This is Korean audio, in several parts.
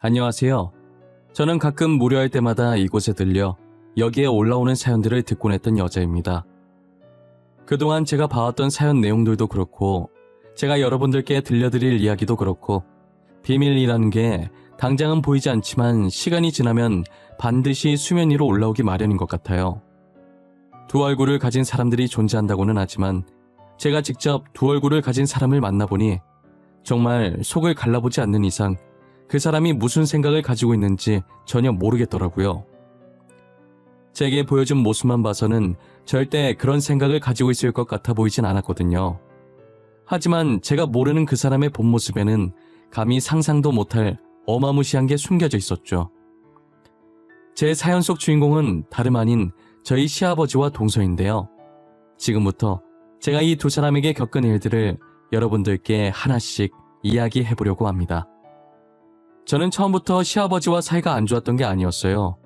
안녕하세요. 저는 가끔 무료할 때마다 이곳에 들려 여기에 올라오는 사연들을 듣곤 했던 여자입니다. 그동안 제가 봐왔던 사연 내용들도 그렇고 제가 여러분들께 들려드릴 이야기도 그렇고 비밀이라는 게 당장은 보이지 않지만 시간이 지나면 반드시 수면 위로 올라오기 마련인 것 같아요. 두 얼굴을 가진 사람들이 존재한다고는 하지만 제가 직접 두 얼굴을 가진 사람을 만나보니 정말 속을 갈라보지 않는 이상 그 사람이 무슨 생각을 가지고 있는지 전혀 모르겠더라고요. 제게 보여준 모습만 봐서는 절대 그런 생각을 가지고 있을 것 같아 보이진 않았거든요. 하지만 제가 모르는 그 사람의 본 모습에는 감히 상상도 못할 어마무시한 게 숨겨져 있었죠. 제 사연 속 주인공은 다름 아닌 저희 시아버지와 동서인데요. 지금부터 제가 이 두 사람에게 겪은 일들을 여러분들께 하나씩 이야기해보려고 합니다. 저는 처음부터 시아버지와 사이가 안 좋았던 게 아니었어요.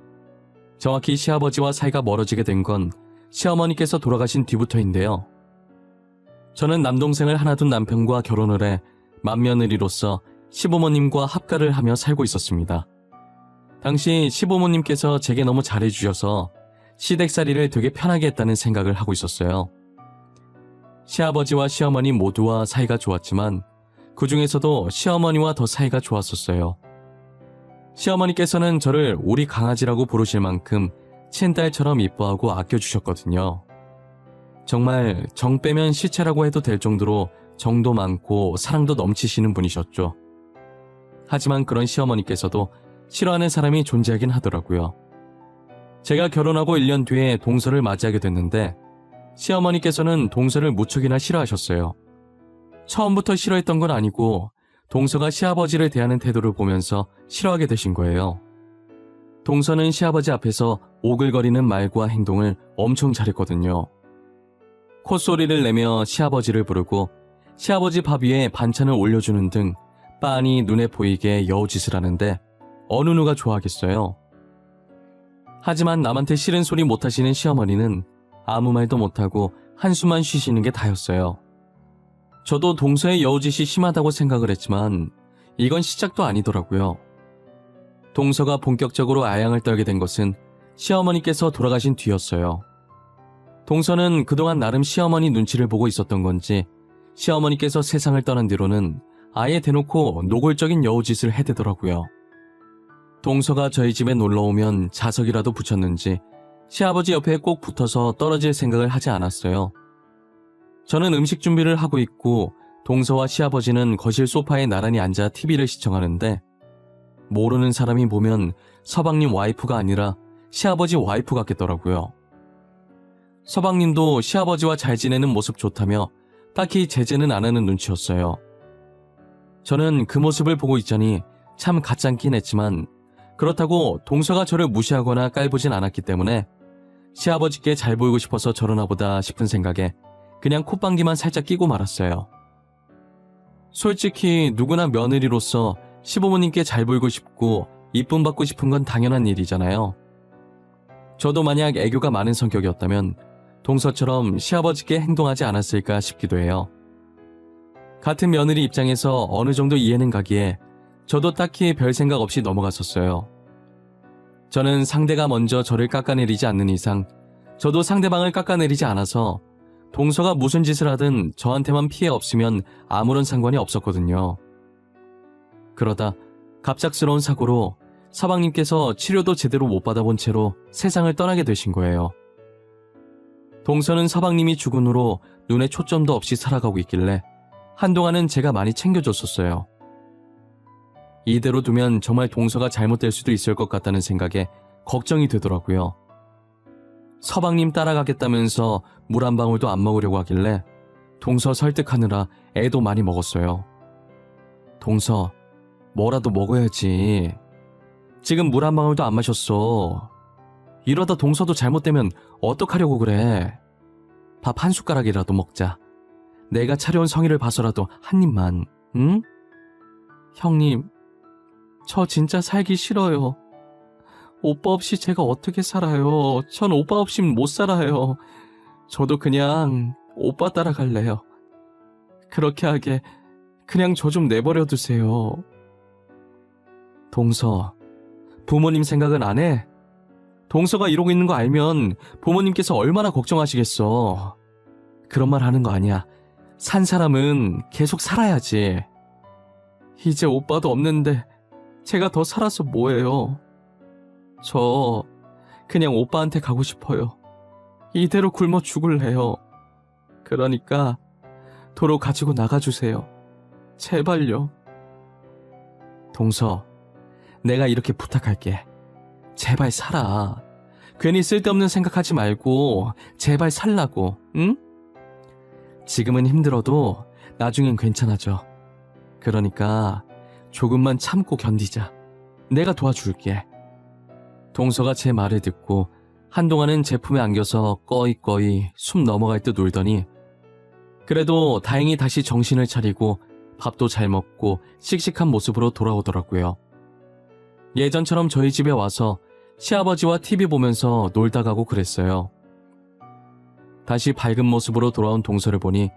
정확히 시아버지와 사이가 멀어지게 된 건 시어머니께서 돌아가신 뒤부터인데요. 저는 남동생을 하나 둔 남편과 결혼을 해 맏며느리로서 시부모님과 합가를 하며 살고 있었습니다. 당시 시부모님께서 제게 너무 잘해주셔서 시댁살이를 되게 편하게 했다는 생각을 하고 있었어요. 시아버지와 시어머니 모두와 사이가 좋았지만 그 중에서도 시어머니와 더 사이가 좋았었어요. 시어머니께서는 저를 우리 강아지라고 부르실 만큼 친딸처럼 이뻐하고 아껴주셨거든요. 정말 정 빼면 시체라고 해도 될 정도로 정도 많고 사랑도 넘치시는 분이셨죠. 하지만 그런 시어머니께서도 싫어하는 사람이 존재하긴 하더라고요. 제가 결혼하고 1년 뒤에 동서를 맞이하게 됐는데 시어머니께서는 동서를 무척이나 싫어하셨어요. 처음부터 싫어했던 건 아니고 동서가 시아버지를 대하는 태도를 보면서 싫어하게 되신 거예요. 동서는 시아버지 앞에서 오글거리는 말과 행동을 엄청 잘했거든요. 콧소리를 내며 시아버지를 부르고 시아버지 밥 위에 반찬을 올려주는 등 빤히 눈에 보이게 여우짓을 하는데 어느 누가 좋아하겠어요. 하지만 남한테 싫은 소리 못하시는 시어머니는 아무 말도 못하고 한숨만 쉬시는 게 다였어요. 저도 동서의 여우짓이 심하다고 생각을 했지만 이건 시작도 아니더라고요. 동서가 본격적으로 아양을 떨게 된 것은 시어머니께서 돌아가신 뒤였어요. 동서는 그동안 나름 시어머니 눈치를 보고 있었던 건지 시어머니께서 세상을 떠난 뒤로는 아예 대놓고 노골적인 여우짓을 해대더라고요. 동서가 저희 집에 놀러오면 자석이라도 붙였는지 시아버지 옆에 꼭 붙어서 떨어질 생각을 하지 않았어요. 저는 음식 준비를 하고 있고 동서와 시아버지는 거실 소파에 나란히 앉아 TV를 시청하는데 모르는 사람이 보면 서방님 와이프가 아니라 시아버지 와이프 같겠더라고요. 서방님도 시아버지와 잘 지내는 모습 좋다며 딱히 제재는 안 하는 눈치였어요. 저는 그 모습을 보고 있자니 참 가짠긴 했지만 그렇다고 동서가 저를 무시하거나 깔보진 않았기 때문에 시아버지께 잘 보이고 싶어서 저러나 보다 싶은 생각에 그냥 콧방귀만 살짝 끼고 말았어요. 솔직히 누구나 며느리로서 시부모님께 잘 보이고 싶고 이쁨 받고 싶은 건 당연한 일이잖아요. 저도 만약 애교가 많은 성격이었다면 동서처럼 시아버지께 행동하지 않았을까 싶기도 해요. 같은 며느리 입장에서 어느 정도 이해는 가기에 저도 딱히 별 생각 없이 넘어갔었어요. 저는 상대가 먼저 저를 깎아내리지 않는 이상 저도 상대방을 깎아내리지 않아서 동서가 무슨 짓을 하든 저한테만 피해 없으면 아무런 상관이 없었거든요. 그러다 갑작스러운 사고로 서방님께서 치료도 제대로 못 받아본 채로 세상을 떠나게 되신 거예요. 동서는 서방님이 죽은 후로 눈에 초점도 없이 살아가고 있길래 한동안은 제가 많이 챙겨줬었어요. 이대로 두면 정말 동서가 잘못될 수도 있을 것 같다는 생각에 걱정이 되더라고요. 서방님 따라가겠다면서 물 한 방울도 안 먹으려고 하길래 동서 설득하느라 애도 많이 먹었어요. 동서, 뭐라도 먹어야지. 지금 물 한 방울도 안 마셨어. 이러다 동서도 잘못되면 어떡하려고 그래. 밥 한 숟가락이라도 먹자. 내가 차려온 성의를 봐서라도 한 입만, 응? 형님, 저 진짜 살기 싫어요. 오빠 없이 제가 어떻게 살아요. 전 오빠 없이는 못 살아요. 저도 그냥 오빠 따라갈래요. 그렇게 하게 그냥 저 좀 내버려 두세요. 동서, 부모님 생각은 안 해? 동서가 이러고 있는 거 알면 부모님께서 얼마나 걱정하시겠어. 그런 말 하는 거 아니야. 산 사람은 계속 살아야지. 이제 오빠도 없는데 제가 더 살아서 뭐해요. 저 그냥 오빠한테 가고 싶어요. 이대로 굶어 죽을래요. 그러니까 도로 가지고 나가주세요. 제발요. 동서, 내가 이렇게 부탁할게. 제발 살아. 괜히 쓸데없는 생각하지 말고 제발 살라고, 응? 지금은 힘들어도 나중엔 괜찮아져. 그러니까 조금만 참고 견디자. 내가 도와줄게. 동서가 제 말을 듣고 한동안은 제품에 안겨서 꺼이꺼이 숨 넘어갈 듯 울더니 그래도 다행히 다시 정신을 차리고 밥도 잘 먹고 씩씩한 모습으로 돌아오더라고요. 예전처럼 저희 집에 와서 시아버지와 TV 보면서 놀다 가고 그랬어요. 다시 밝은 모습으로 돌아온 동서를 보니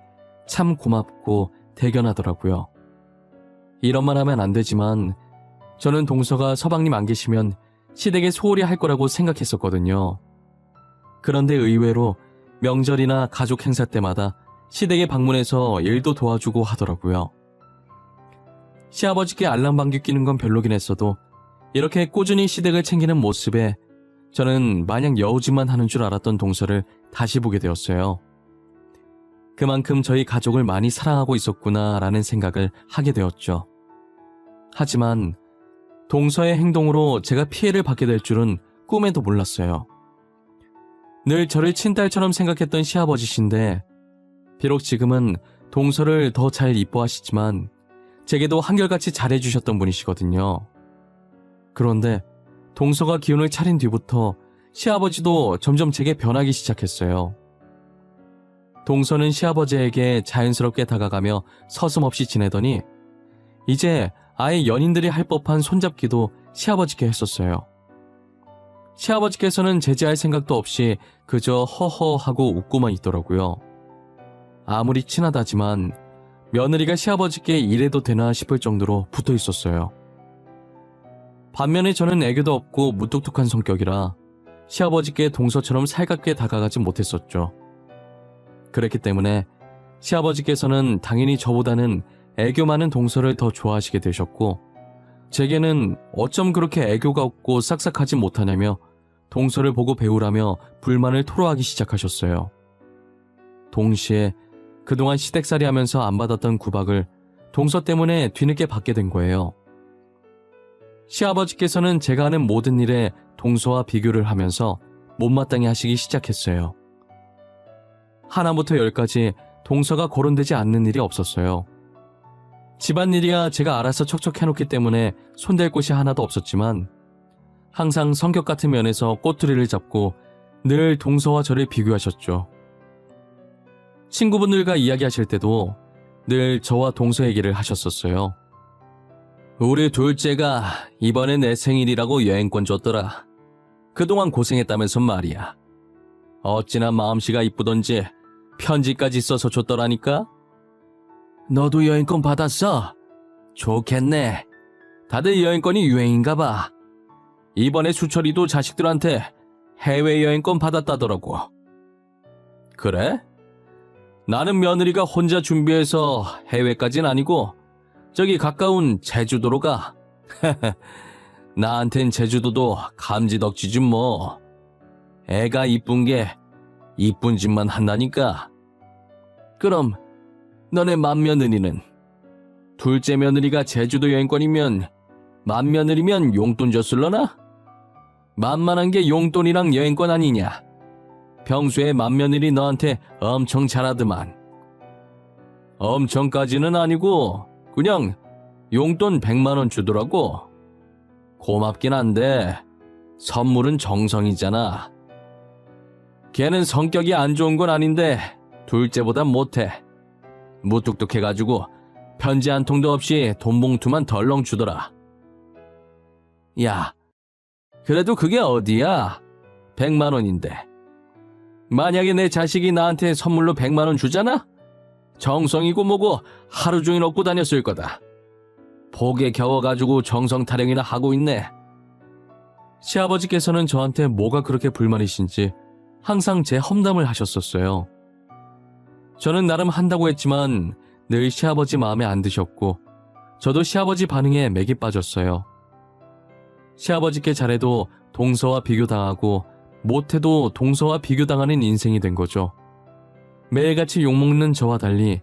참 고맙고 대견하더라고요. 이런 말 하면 안 되지만 저는 동서가 서방님 안 계시면 시댁에 소홀히 할 거라고 생각했었거든요. 그런데 의외로 명절이나 가족 행사 때마다 시댁에 방문해서 일도 도와주고 하더라고요. 시아버지께 알랑방귀 끼는 건 별로긴 했어도 이렇게 꾸준히 시댁을 챙기는 모습에 저는 마냥 여우짓만 하는 줄 알았던 동서를 다시 보게 되었어요. 그만큼 저희 가족을 많이 사랑하고 있었구나라는 생각을 하게 되었죠. 하지만 동서의 행동으로 제가 피해를 받게 될 줄은 꿈에도 몰랐어요. 늘 저를 친딸처럼 생각했던 시아버지신데 비록 지금은 동서를 더 잘 이뻐하시지만 제게도 한결같이 잘해주셨던 분이시거든요. 그런데 동서가 기운을 차린 뒤부터 시아버지도 점점 제게 변하기 시작했어요. 동서는 시아버지에게 자연스럽게 다가가며 서슴없이 지내더니 이제 아예 연인들이 할 법한 손잡기도 시아버지께 했었어요. 시아버지께서는 제지할 생각도 없이 그저 허허하고 웃고만 있더라고요. 아무리 친하다지만 며느리가 시아버지께 이래도 되나 싶을 정도로 붙어 있었어요. 반면에 저는 애교도 없고 무뚝뚝한 성격이라 시아버지께 동서처럼 살갑게 다가가지 못했었죠. 그랬기 때문에 시아버지께서는 당연히 저보다는 애교 많은 동서를 더 좋아하시게 되셨고 제게는 어쩜 그렇게 애교가 없고 싹싹하지 못하냐며 동서를 보고 배우라며 불만을 토로하기 시작하셨어요. 동시에 그동안 시댁살이 하면서 안 받았던 구박을 동서 때문에 뒤늦게 받게 된 거예요. 시아버지께서는 제가 하는 모든 일에 동서와 비교를 하면서 못마땅해 하시기 시작했어요. 하나부터 열까지 동서가 거론되지 않는 일이 없었어요. 집안일이야 제가 알아서 척척 해놓기 때문에 손댈 곳이 하나도 없었지만 항상 성격 같은 면에서 꼬투리를 잡고 늘 동서와 저를 비교하셨죠. 친구분들과 이야기하실 때도 늘 저와 동서 얘기를 하셨었어요. 우리 둘째가 이번에 내 생일이라고 여행권 줬더라. 그동안 고생했다면서 말이야. 어찌나 마음씨가 이쁘던지 편지까지 써서 줬더라니까. 너도 여행권 받았어? 좋겠네. 다들 여행권이 유행인가 봐. 이번에 수철이도 자식들한테 해외여행권 받았다더라고. 그래? 나는 며느리가 혼자 준비해서 해외까진 아니고 저기 가까운 제주도로 가. 나한텐 제주도도 감지덕지지 뭐. 애가 이쁜 게 이쁜 짓만 한다니까. 그럼 너네 맏며느리는? 둘째 며느리가 제주도 여행권이면 맏며느리면 용돈 줬을러나? 만만한 게 용돈이랑 여행권 아니냐. 평소에 맏며느리 너한테 엄청 잘하더만. 엄청까지는 아니고 그냥 용돈 100만 원 주더라고. 고맙긴 한데 선물은 정성이잖아. 걔는 성격이 안 좋은 건 아닌데 둘째보단 못해. 무뚝뚝해가지고 편지 한 통도 없이 돈 봉투만 덜렁 주더라. 야, 그래도 그게 어디야? 100만 원인데. 만약에 내 자식이 나한테 선물로 100만 원 주잖아? 정성이고 뭐고 하루 종일 얻고 다녔을 거다. 복에 겨워가지고 정성 타령이나 하고 있네. 시아버지께서는 저한테 뭐가 그렇게 불만이신지 항상 제 험담을 하셨었어요. 저는 나름 한다고 했지만 늘 시아버지 마음에 안 드셨고 저도 시아버지 반응에 맥이 빠졌어요. 시아버지께 잘해도 동서와 비교당하고 못해도 동서와 비교당하는 인생이 된 거죠. 매일같이 욕먹는 저와 달리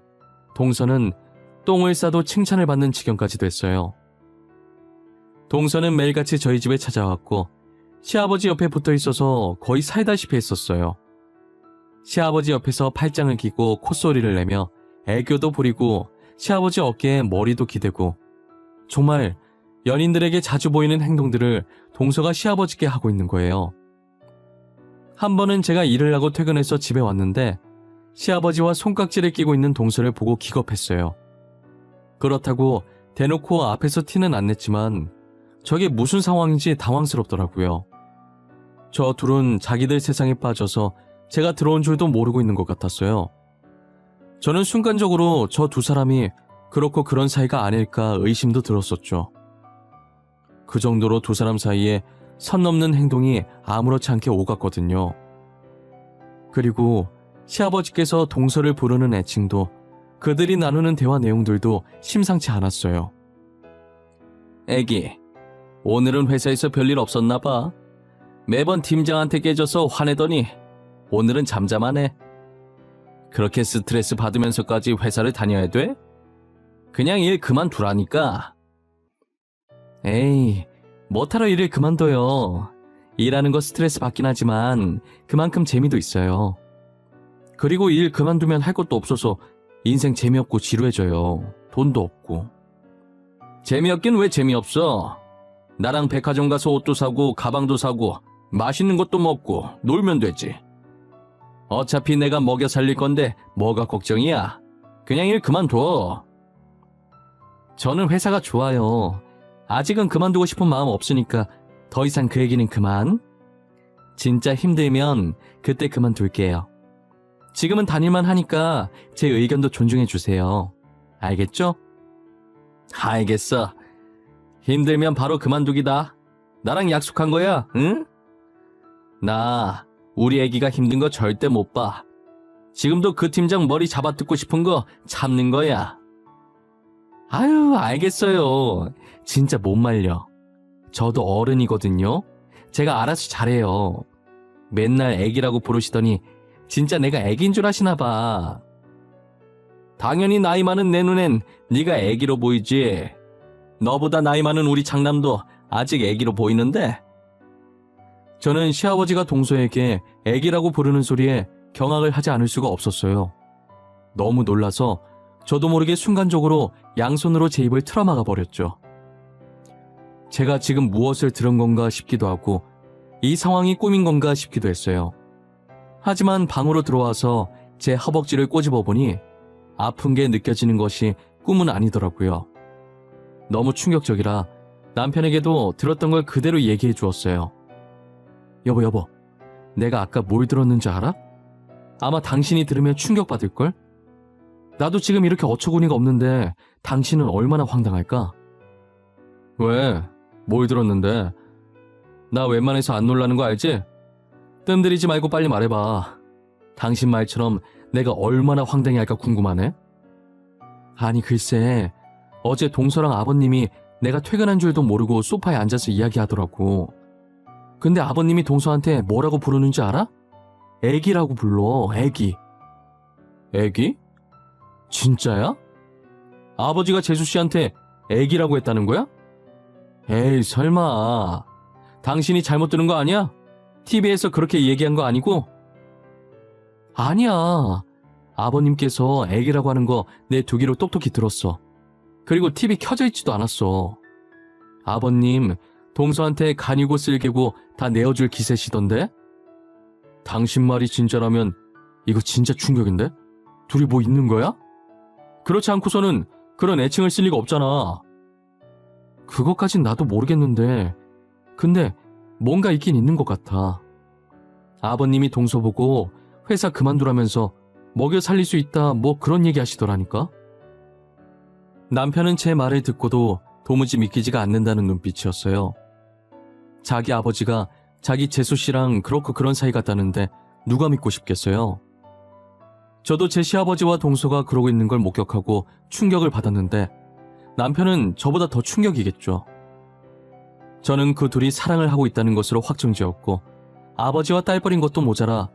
동서는 똥을 싸도 칭찬을 받는 지경까지 됐어요. 동서는 매일같이 저희 집에 찾아왔고 시아버지 옆에 붙어 있어서 거의 살다시피 했었어요. 시아버지 옆에서 팔짱을 끼고 콧소리를 내며 애교도 부리고 시아버지 어깨에 머리도 기대고 정말 연인들에게 자주 보이는 행동들을 동서가 시아버지께 하고 있는 거예요. 한 번은 제가 일을 하고 퇴근해서 집에 왔는데 시아버지와 손깍지를 끼고 있는 동서를 보고 기겁했어요. 그렇다고 대놓고 앞에서 티는 안 냈지만 저게 무슨 상황인지 당황스럽더라고요. 저 둘은 자기들 세상에 빠져서 제가 들어온 줄도 모르고 있는 것 같았어요. 저는 순간적으로 저 두 사람이 그렇고 그런 사이가 아닐까 의심도 들었었죠. 그 정도로 두 사람 사이에 선 넘는 행동이 아무렇지 않게 오갔거든요. 그리고 시아버지께서 동서를 부르는 애칭도 그들이 나누는 대화 내용들도 심상치 않았어요. 애기, 오늘은 회사에서 별일 없었나 봐. 매번 팀장한테 깨져서 화내더니 오늘은 잠잠하네. 그렇게 스트레스 받으면서까지 회사를 다녀야 돼? 그냥 일 그만두라니까. 에이, 뭐하러 일을 그만둬요. 일하는 거 스트레스 받긴 하지만 그만큼 재미도 있어요. 그리고 일 그만두면 할 것도 없어서 인생 재미없고 지루해져요. 돈도 없고. 재미없긴 왜 재미없어? 나랑 백화점 가서 옷도 사고 가방도 사고 맛있는 것도 먹고 놀면 되지. 어차피 내가 먹여 살릴 건데 뭐가 걱정이야? 그냥 일 그만둬. 저는 회사가 좋아요. 아직은 그만두고 싶은 마음 없으니까 더 이상 그 얘기는 그만. 진짜 힘들면 그때 그만둘게요. 지금은 다닐만 하니까 제 의견도 존중해 주세요. 알겠죠? 알겠어. 힘들면 바로 그만두기다. 나랑 약속한 거야, 응? 나 우리 애기가 힘든 거 절대 못 봐. 지금도 그 팀장 머리 잡아뜯고 싶은 거 참는 거야. 아유, 알겠어요. 진짜 못 말려. 저도 어른이거든요. 제가 알아서 잘해요. 맨날 애기라고 부르시더니 진짜 내가 애기인 줄 아시나 봐. 당연히 나이 많은 내 눈엔 네가 애기로 보이지. 너보다 나이 많은 우리 장남도 아직 애기로 보이는데. 저는 시아버지가 동서에게 애기라고 부르는 소리에 경악을 하지 않을 수가 없었어요. 너무 놀라서 저도 모르게 순간적으로 양손으로 제 입을 틀어막아 버렸죠. 제가 지금 무엇을 들은 건가 싶기도 하고 이 상황이 꿈인 건가 싶기도 했어요. 하지만 방으로 들어와서 제 허벅지를 꼬집어 보니 아픈 게 느껴지는 것이 꿈은 아니더라고요. 너무 충격적이라 남편에게도 들었던 걸 그대로 얘기해 주었어요. 여보, 내가 아까 뭘 들었는지 알아? 아마 당신이 들으면 충격받을걸? 나도 지금 이렇게 어처구니가 없는데 당신은 얼마나 황당할까? 왜? 뭘 들었는데? 나 웬만해서 안 놀라는 거 알지? 뜸들이지 말고 빨리 말해봐. 당신 말처럼 내가 얼마나 황당해할까 궁금하네? 아니 글쎄, 어제 동서랑 아버님이 내가 퇴근한 줄도 모르고 소파에 앉아서 이야기하더라고. 근데 아버님이 동서한테 뭐라고 부르는지 알아? 애기라고 불러, 애기. 애기? 진짜야? 아버지가 재수 씨한테 애기라고 했다는 거야? 에이, 설마. 당신이 잘못 들은 거 아니야? TV에서 그렇게 얘기한 거 아니고? 아니야. 아버님께서 애기라고 하는 거 내 두 귀로 똑똑히 들었어. 그리고 TV 켜져 있지도 않았어. 아버님, 동서한테 간이고 쓸개고 다 내어줄 기세시던데? 당신 말이 진짜라면 이거 진짜 충격인데? 둘이 뭐 있는 거야? 그렇지 않고서는 그런 애칭을 쓸 리가 없잖아. 그것까진 나도 모르겠는데 근데 뭔가 있긴 있는 것 같아. 아버님이 동서 보고 회사 그만두라면서 먹여 살릴 수 있다 뭐 그런 얘기 하시더라니까. 남편은 제 말을 듣고도 도무지 믿기지가 않는다는 눈빛이었어요. 자기 아버지가 자기 재수 씨랑 그렇고 그런 사이 같다는데 누가 믿고 싶겠어요? 저도 제 시아버지와 동서가 그러고 있는 걸 목격하고 충격을 받았는데 남편은 저보다 더 충격이겠죠. 저는 그 둘이 사랑을 하고 있다는 것으로 확정지었고 아버지와 딸뻘인 것도 모자라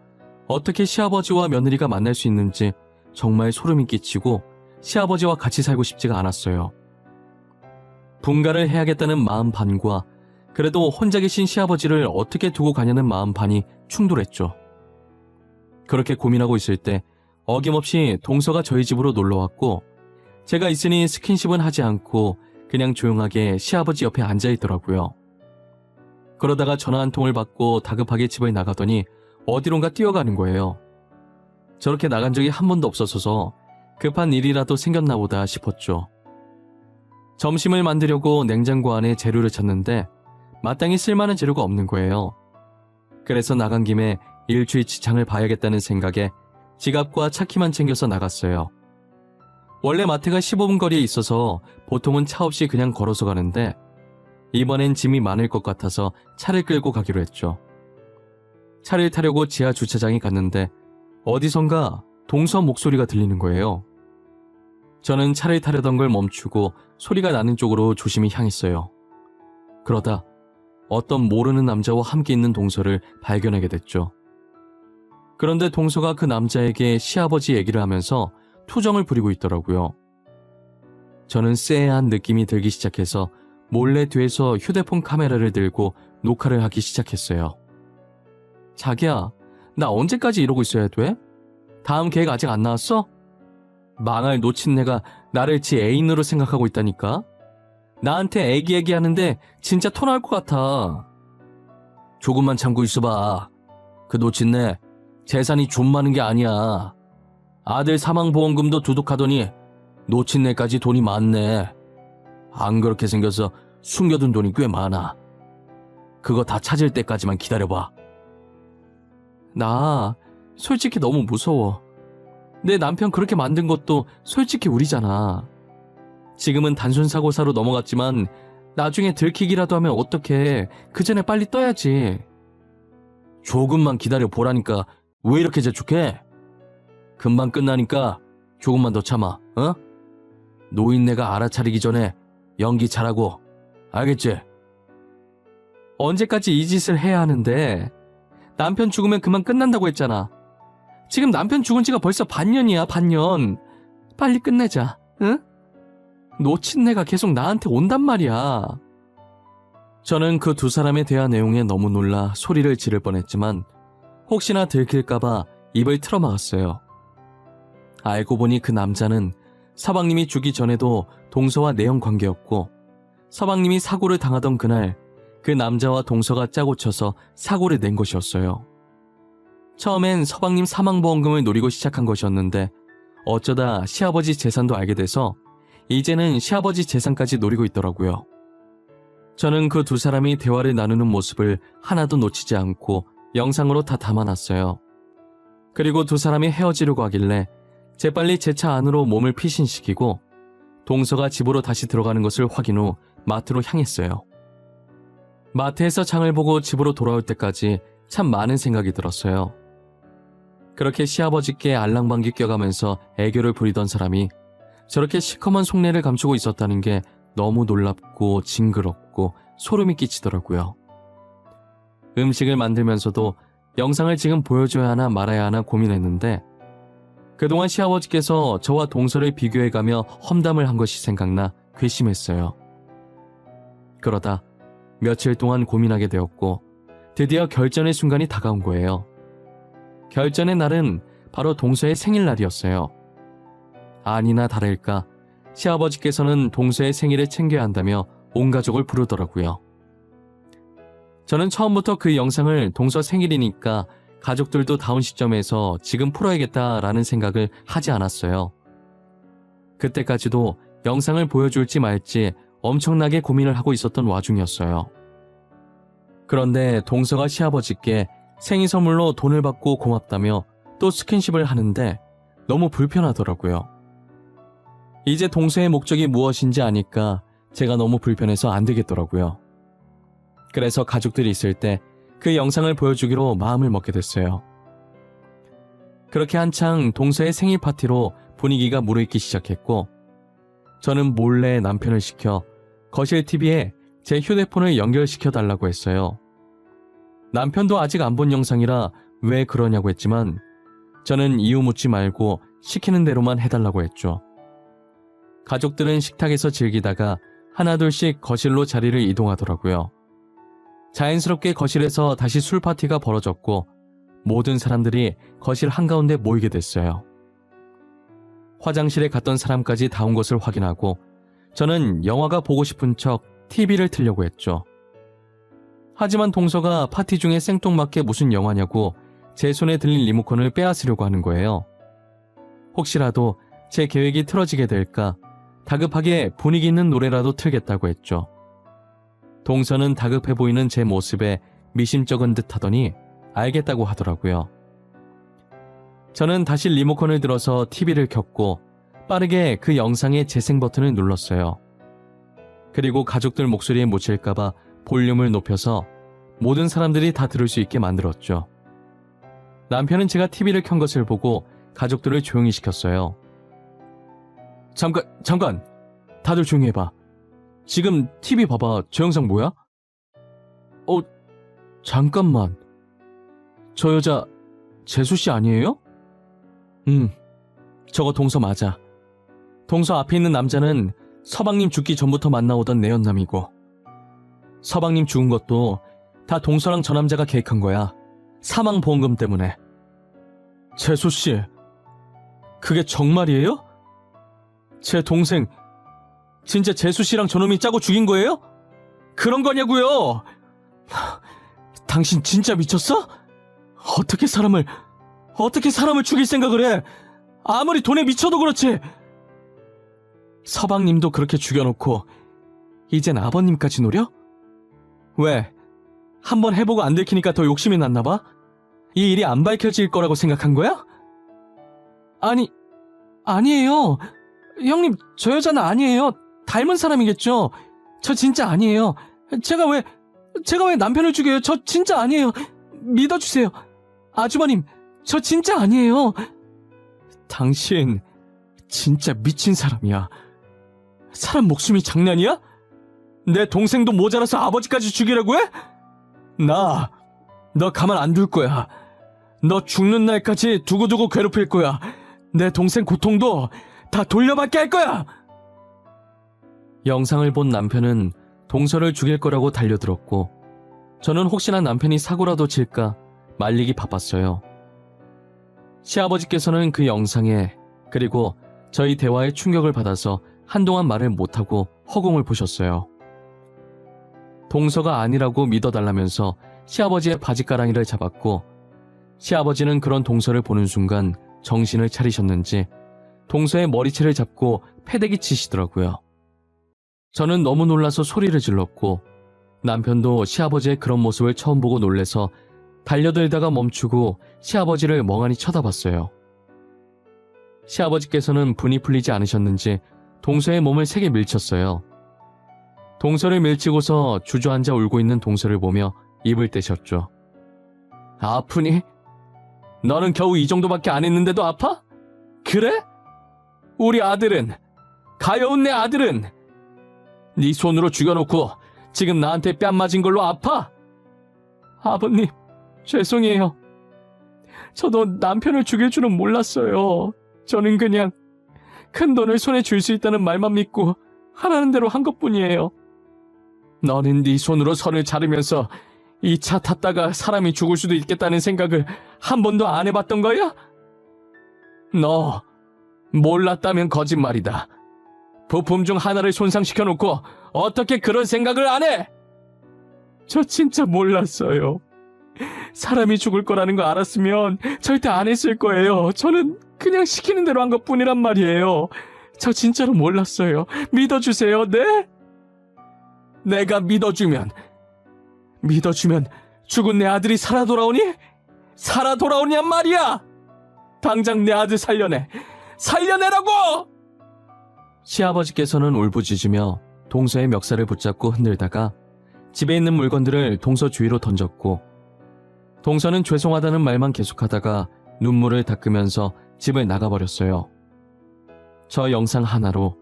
어떻게 시아버지와 며느리가 만날 수 있는지 정말 소름이 끼치고 시아버지와 같이 살고 싶지가 않았어요. 분가를 해야겠다는 마음 반과 그래도 혼자 계신 시아버지를 어떻게 두고 가냐는 마음 반이 충돌했죠. 그렇게 고민하고 있을 때 어김없이 동서가 저희 집으로 놀러왔고 제가 있으니 스킨십은 하지 않고 그냥 조용하게 시아버지 옆에 앉아있더라고요. 그러다가 전화 한 통을 받고 다급하게 집을 나가더니 어디론가 뛰어가는 거예요. 저렇게 나간 적이 한 번도 없었어서 급한 일이라도 생겼나 보다 싶었죠. 점심을 만들려고 냉장고 안에 재료를 찾는데 마땅히 쓸만한 재료가 없는 거예요. 그래서 나간 김에 일주일치장을 봐야겠다는 생각에 지갑과 차키만 챙겨서 나갔어요. 원래 마트가 15분 거리에 있어서 보통은 차 없이 그냥 걸어서 가는데 이번엔 짐이 많을 것 같아서 차를 끌고 가기로 했죠. 차를 타려고 지하 주차장에 갔는데 어디선가 동서 목소리가 들리는 거예요. 저는 차를 타려던 걸 멈추고 소리가 나는 쪽으로 조심히 향했어요. 그러다 어떤 모르는 남자와 함께 있는 동서를 발견하게 됐죠. 그런데 동서가 그 남자에게 시아버지 얘기를 하면서 투정을 부리고 있더라고요. 저는 쎄한 느낌이 들기 시작해서 몰래 뒤에서 휴대폰 카메라를 들고 녹화를 하기 시작했어요. 자기야, 나 언제까지 이러고 있어야 돼? 다음 계획 아직 안 나왔어? 망할 놓친 내가 나를 지 애인으로 생각하고 있다니까? 나한테 애기 하는데 진짜 토 나올 것 같아. 조금만 참고 있어봐. 그 놓친 내 재산이 좀 많은 게 아니야. 아들 사망보험금도 두둑하더니 놓친 내까지 돈이 많네. 안 그렇게 생겨서 숨겨둔 돈이 꽤 많아. 그거 다 찾을 때까지만 기다려봐. 나 솔직히 너무 무서워. 내 남편 그렇게 만든 것도 솔직히 우리잖아. 지금은 단순 사고사로 넘어갔지만 나중에 들키기라도 하면 어떡해. 그 전에 빨리 떠야지. 조금만 기다려 보라니까 왜 이렇게 재촉해? 금방 끝나니까 조금만 더 참아, 어? 노인네가 알아차리기 전에 연기 잘하고, 알겠지? 언제까지 이 짓을 해야 하는데? 남편 죽으면 그만 끝난다고 했잖아. 지금 남편 죽은 지가 벌써 반년이야, 반년. 빨리 끝내자, 응? 놓친 내가 계속 나한테 온단 말이야. 저는 그 두 사람의 대화 내용에 너무 놀라 소리를 지를 뻔했지만 혹시나 들킬까봐 입을 틀어막았어요. 알고 보니 그 남자는 서방님이 죽기 전에도 동서와 내연 관계였고 서방님이 사고를 당하던 그날 그 남자와 동서가 짜고 쳐서 사고를 낸 것이었어요. 처음엔 서방님 사망보험금을 노리고 시작한 것이었는데 어쩌다 시아버지 재산도 알게 돼서 이제는 시아버지 재산까지 노리고 있더라고요. 저는 그 두 사람이 대화를 나누는 모습을 하나도 놓치지 않고 영상으로 다 담아놨어요. 그리고 두 사람이 헤어지려고 하길래 재빨리 제 차 안으로 몸을 피신시키고 동서가 집으로 다시 들어가는 것을 확인 후 마트로 향했어요. 마트에서 장을 보고 집으로 돌아올 때까지 참 많은 생각이 들었어요. 그렇게 시아버지께 알랑방귀 껴가면서 애교를 부리던 사람이 저렇게 시커먼 속내를 감추고 있었다는 게 너무 놀랍고 징그럽고 소름이 끼치더라고요. 음식을 만들면서도 영상을 지금 보여줘야 하나 말아야 하나 고민했는데 그동안 시아버지께서 저와 동서를 비교해가며 험담을 한 것이 생각나 괘씸했어요. 그러다 며칠 동안 고민하게 되었고 드디어 결전의 순간이 다가온 거예요. 결전의 날은 바로 동서의 생일날이었어요. 아니나 다를까 시아버지께서는 동서의 생일을 챙겨야 한다며 온 가족을 부르더라고요. 저는 처음부터 그 영상을 동서 생일이니까 가족들도 다운 시점에서 지금 풀어야겠다라는 생각을 하지 않았어요. 그때까지도 영상을 보여줄지 말지 엄청나게 고민을 하고 있었던 와중이었어요. 그런데 동서가 시아버지께 생일 선물로 돈을 받고 고맙다며 또 스킨십을 하는데 너무 불편하더라고요. 이제 동서의 목적이 무엇인지 아니까 제가 너무 불편해서 안 되겠더라고요. 그래서 가족들이 있을 때 그 영상을 보여주기로 마음을 먹게 됐어요. 그렇게 한창 동서의 생일 파티로 분위기가 무르익기 시작했고, 저는 몰래 남편을 시켜 거실 TV에 제 휴대폰을 연결시켜 달라고 했어요. 남편도 아직 안 본 영상이라 왜 그러냐고 했지만 저는 이유 묻지 말고 시키는 대로만 해달라고 했죠. 가족들은 식탁에서 즐기다가 하나둘씩 거실로 자리를 이동하더라고요. 자연스럽게 거실에서 다시 술 파티가 벌어졌고 모든 사람들이 거실 한가운데 모이게 됐어요. 화장실에 갔던 사람까지 다 온 것을 확인하고 저는 영화가 보고 싶은 척 TV를 틀려고 했죠. 하지만 동서가 파티 중에 생뚱맞게 무슨 영화냐고 제 손에 들린 리모컨을 빼앗으려고 하는 거예요. 혹시라도 제 계획이 틀어지게 될까 다급하게 분위기 있는 노래라도 틀겠다고 했죠. 동서는 다급해 보이는 제 모습에 미심쩍은 듯 하더니 알겠다고 하더라고요. 저는 다시 리모컨을 들어서 TV를 켰고 빠르게 그 영상의 재생 버튼을 눌렀어요. 그리고 가족들 목소리에 묻힐까봐 볼륨을 높여서 모든 사람들이 다 들을 수 있게 만들었죠. 남편은 제가 TV를 켠 것을 보고 가족들을 조용히 시켰어요. 잠깐! 다들 조용히 해봐. 지금 TV 봐봐. 저 영상 뭐야? 잠깐만. 저 여자 재수씨 아니에요? 저거 동서 맞아. 동서 앞에 있는 남자는 서방님 죽기 전부터 만나오던 내연남이고, 서방님 죽은 것도 다 동서랑 저 남자가 계획한 거야. 사망보험금 때문에. 재수씨, 그게 정말이에요? 제 동생 진짜 재수씨랑 저놈이 짜고 죽인 거예요? 그런 거냐고요? 당신 진짜 미쳤어? 어떻게 사람을 죽일 생각을 해? 아무리 돈에 미쳐도 그렇지. 서방님도 그렇게 죽여놓고 이젠 아버님까지 노려? 왜? 한번 해보고 안 들키니까 더 욕심이 났나 봐? 이 일이 안 밝혀질 거라고 생각한 거야? 아니에요. 형님, 저 여자는 아니에요. 닮은 사람이겠죠. 저 진짜 아니에요. 제가 왜 남편을 죽여요? 저 진짜 아니에요. 믿어주세요. 아주버님, 저 진짜 아니에요. 당신 진짜 미친 사람이야. 사람 목숨이 장난이야? 내 동생도 모자라서 아버지까지 죽이려고 해? 너 가만 안 둘 거야. 너 죽는 날까지 두고두고 괴롭힐 거야. 내 동생 고통도 다 돌려받게 할 거야. 영상을 본 남편은 동서를 죽일 거라고 달려들었고, 저는 혹시나 남편이 사고라도 칠까 말리기 바빴어요. 시아버지께서는 그 영상에, 그리고 저희 대화에 충격을 받아서 한동안 말을 못하고 허공을 보셨어요. 동서가 아니라고 믿어달라면서 시아버지의 바지가랑이를 잡았고, 시아버지는 그런 동서를 보는 순간 정신을 차리셨는지 동서의 머리채를 잡고 패대기 치시더라고요. 저는 너무 놀라서 소리를 질렀고, 남편도 시아버지의 그런 모습을 처음 보고 놀래서 달려들다가 멈추고 시아버지를 멍하니 쳐다봤어요. 시아버지께서는 분이 풀리지 않으셨는지 동서의 몸을 세게 밀쳤어요. 동서를 밀치고서 주저앉아 울고 있는 동서를 보며 입을 떼셨죠. 아프니? 너는 겨우 이 정도밖에 안 했는데도 아파? 그래? 우리 아들은, 가여운 내 아들은 네 손으로 죽여놓고 지금 나한테 뺨 맞은 걸로 아파? 아버님, 죄송해요. 저도 남편을 죽일 줄은 몰랐어요. 저는 그냥 큰 돈을 손에 쥘 수 있다는 말만 믿고 하라는 대로 한 것뿐이에요. 너는 네 손으로 선을 자르면서 이 차 탔다가 사람이 죽을 수도 있겠다는 생각을 한 번도 안 해봤던 거야? 너 몰랐다면 거짓말이다. 부품 중 하나를 손상시켜놓고 어떻게 그런 생각을 안 해? 저 진짜 몰랐어요. 사람이 죽을 거라는 거 알았으면 절대 안 했을 거예요. 저는 그냥 시키는 대로 한 것뿐이란 말이에요. 저 진짜로 몰랐어요. 믿어주세요. 네? 내가 믿어주면 죽은 내 아들이 살아 돌아오니? 살아 돌아오냔 말이야! 당장 내 아들 살려내라고! 시아버지께서는 울부짖으며 동서의 멱살을 붙잡고 흔들다가 집에 있는 물건들을 동서 주위로 던졌고, 동서는 죄송하다는 말만 계속하다가 눈물을 닦으면서 집을 나가버렸어요. 저 영상 하나로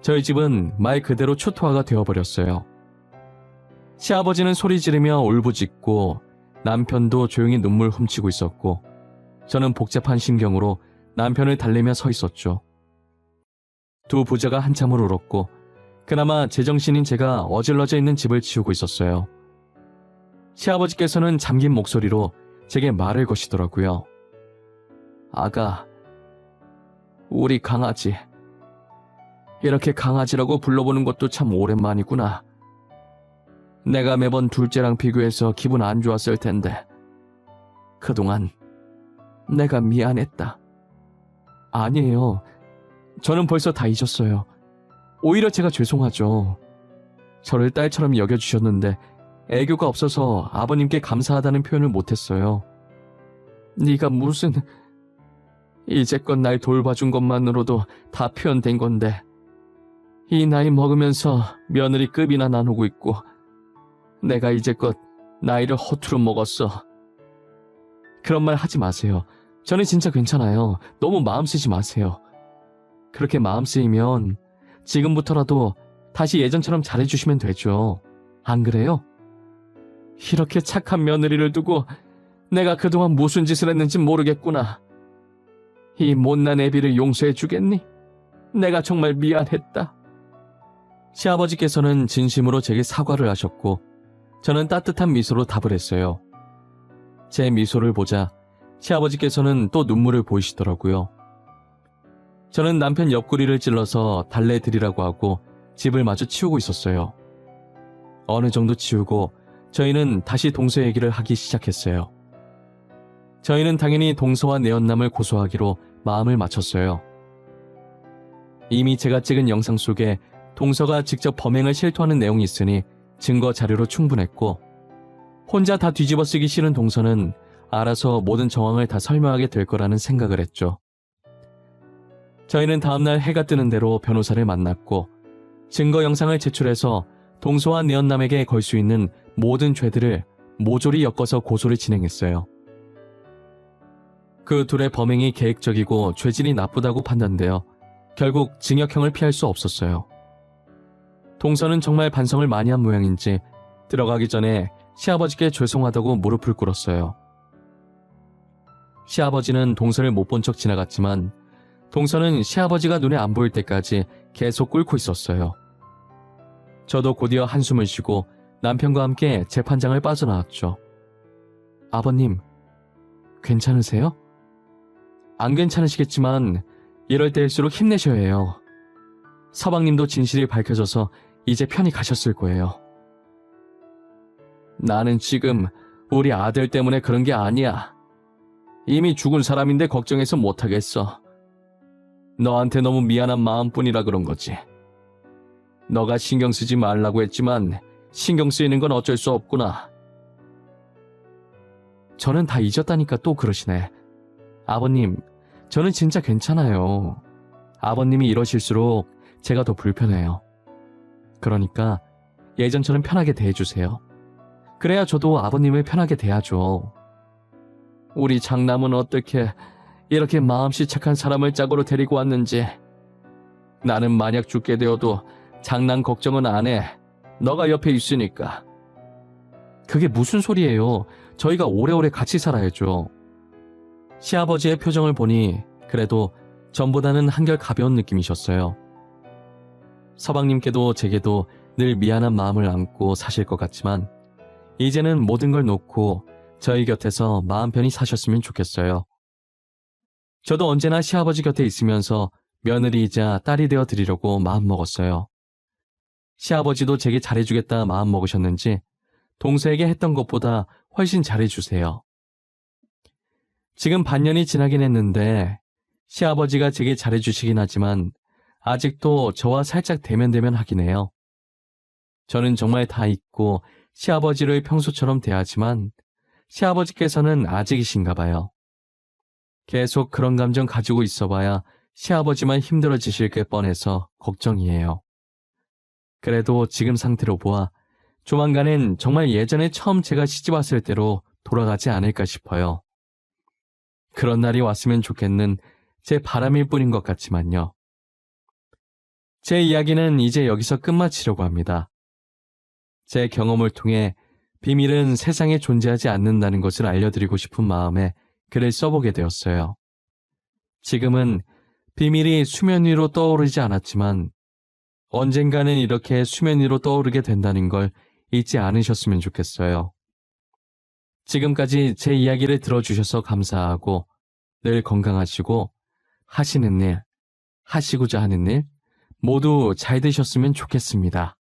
저희 집은 말 그대로 초토화가 되어버렸어요. 시아버지는 소리 지르며 울부짖고 남편도 조용히 눈물 훔치고 있었고, 저는 복잡한 심경으로 남편을 달래며 서 있었죠. 두 부자가 한참을 울었고, 그나마 제정신인 제가 어질러져 있는 집을 치우고 있었어요. 시아버지께서는 잠긴 목소리로 제게 말을 거시더라고요. 아가, 우리 강아지. 이렇게 강아지라고 불러보는 것도 참 오랜만이구나. 내가 매번 둘째랑 비교해서 기분 안 좋았을 텐데 그동안 내가 미안했다. 아니에요. 저는 벌써 다 잊었어요. 오히려 제가 죄송하죠. 저를 딸처럼 여겨주셨는데 애교가 없어서 아버님께 감사하다는 표현을 못했어요. 네가 무슨... 이제껏 날 돌봐준 것만으로도 다 표현된 건데 이 나이 먹으면서 며느리급이나 나누고 있고 내가 이제껏 나이를 허투루 먹었어. 그런 말 하지 마세요. 저는 진짜 괜찮아요. 너무 마음 쓰지 마세요. 그렇게 마음 쓰이면 지금부터라도 다시 예전처럼 잘해주시면 되죠. 안 그래요? 이렇게 착한 며느리를 두고 내가 그동안 무슨 짓을 했는지 모르겠구나. 이 못난 애비를 용서해 주겠니? 내가 정말 미안했다. 시아버지께서는 진심으로 제게 사과를 하셨고, 저는 따뜻한 미소로 답을 했어요. 제 미소를 보자 시아버지께서는 또 눈물을 보이시더라고요. 저는 남편 옆구리를 찔러서 달래드리라고 하고 집을 마저 치우고 있었어요. 어느 정도 치우고 저희는 다시 동서 얘기를 하기 시작했어요. 저희는 당연히 동서와 내연남을 고소하기로 마음을 맞췄어요. 이미 제가 찍은 영상 속에 동서가 직접 범행을 실토하는 내용이 있으니 증거 자료로 충분했고, 혼자 다 뒤집어 쓰기 싫은 동서는 알아서 모든 정황을 다 설명하게 될 거라는 생각을 했죠. 저희는 다음날 해가 뜨는 대로 변호사를 만났고 증거 영상을 제출해서 동서와 내연남에게 걸 수 있는 모든 죄들을 모조리 엮어서 고소를 진행했어요. 그 둘의 범행이 계획적이고 죄질이 나쁘다고 판단되어 결국 징역형을 피할 수 없었어요. 동서는 정말 반성을 많이 한 모양인지 들어가기 전에 시아버지께 죄송하다고 무릎을 꿇었어요. 시아버지는 동서를 못 본 척 지나갔지만 동서는 시아버지가 눈에 안 보일 때까지 계속 꿇고 있었어요. 저도 곧이어 한숨을 쉬고 남편과 함께 재판장을 빠져나왔죠. 아버님, 괜찮으세요? 안 괜찮으시겠지만 이럴 때일수록 힘내셔야 해요. 서방님도 진실이 밝혀져서 이제 편히 가셨을 거예요. 나는 지금 우리 아들 때문에 그런 게 아니야. 이미 죽은 사람인데 걱정해서 못하겠어. 너한테 너무 미안한 마음뿐이라 그런 거지. 너가 신경 쓰지 말라고 했지만 신경 쓰이는 건 어쩔 수 없구나. 저는 다 잊었다니까 또 그러시네. 아버님, 저는 진짜 괜찮아요. 아버님이 이러실수록 제가 더 불편해요. 그러니까 예전처럼 편하게 대해주세요. 그래야 저도 아버님을 편하게 대하죠. 우리 장남은 어떻게 이렇게 마음씨 착한 사람을 짝으로 데리고 왔는지. 나는 만약 죽게 되어도 장남 걱정은 안 해. 너가 옆에 있으니까. 그게 무슨 소리예요. 저희가 오래오래 같이 살아야죠. 시아버지의 표정을 보니 그래도 전보다는 한결 가벼운 느낌이셨어요. 서방님께도 제게도 늘 미안한 마음을 안고 사실 것 같지만 이제는 모든 걸 놓고 저희 곁에서 마음 편히 사셨으면 좋겠어요. 저도 언제나 시아버지 곁에 있으면서 며느리이자 딸이 되어 드리려고 마음먹었어요. 시아버지도 제게 잘해주겠다 마음먹으셨는지 동서에게 했던 것보다 훨씬 잘해주세요. 지금 반년이 지나긴 했는데 시아버지가 제게 잘해주시긴 하지만 아직도 저와 살짝 대면대면 하긴 해요. 저는 정말 다 잊고 시아버지를 평소처럼 대하지만 시아버지께서는 아직이신가 봐요. 계속 그런 감정 가지고 있어봐야 시아버지만 힘들어지실 게 뻔해서 걱정이에요. 그래도 지금 상태로 보아 조만간엔 정말 예전에 처음 제가 시집 왔을 때로 돌아가지 않을까 싶어요. 그런 날이 왔으면 좋겠는 제 바람일 뿐인 것 같지만요. 제 이야기는 이제 여기서 끝마치려고 합니다. 제 경험을 통해 비밀은 세상에 존재하지 않는다는 것을 알려드리고 싶은 마음에 글을 써보게 되었어요. 지금은 비밀이 수면 위로 떠오르지 않았지만 언젠가는 이렇게 수면 위로 떠오르게 된다는 걸 잊지 않으셨으면 좋겠어요. 지금까지 제 이야기를 들어주셔서 감사하고 늘 건강하시고 하시는 일, 하시고자 하는 일 모두 잘 되셨으면 좋겠습니다.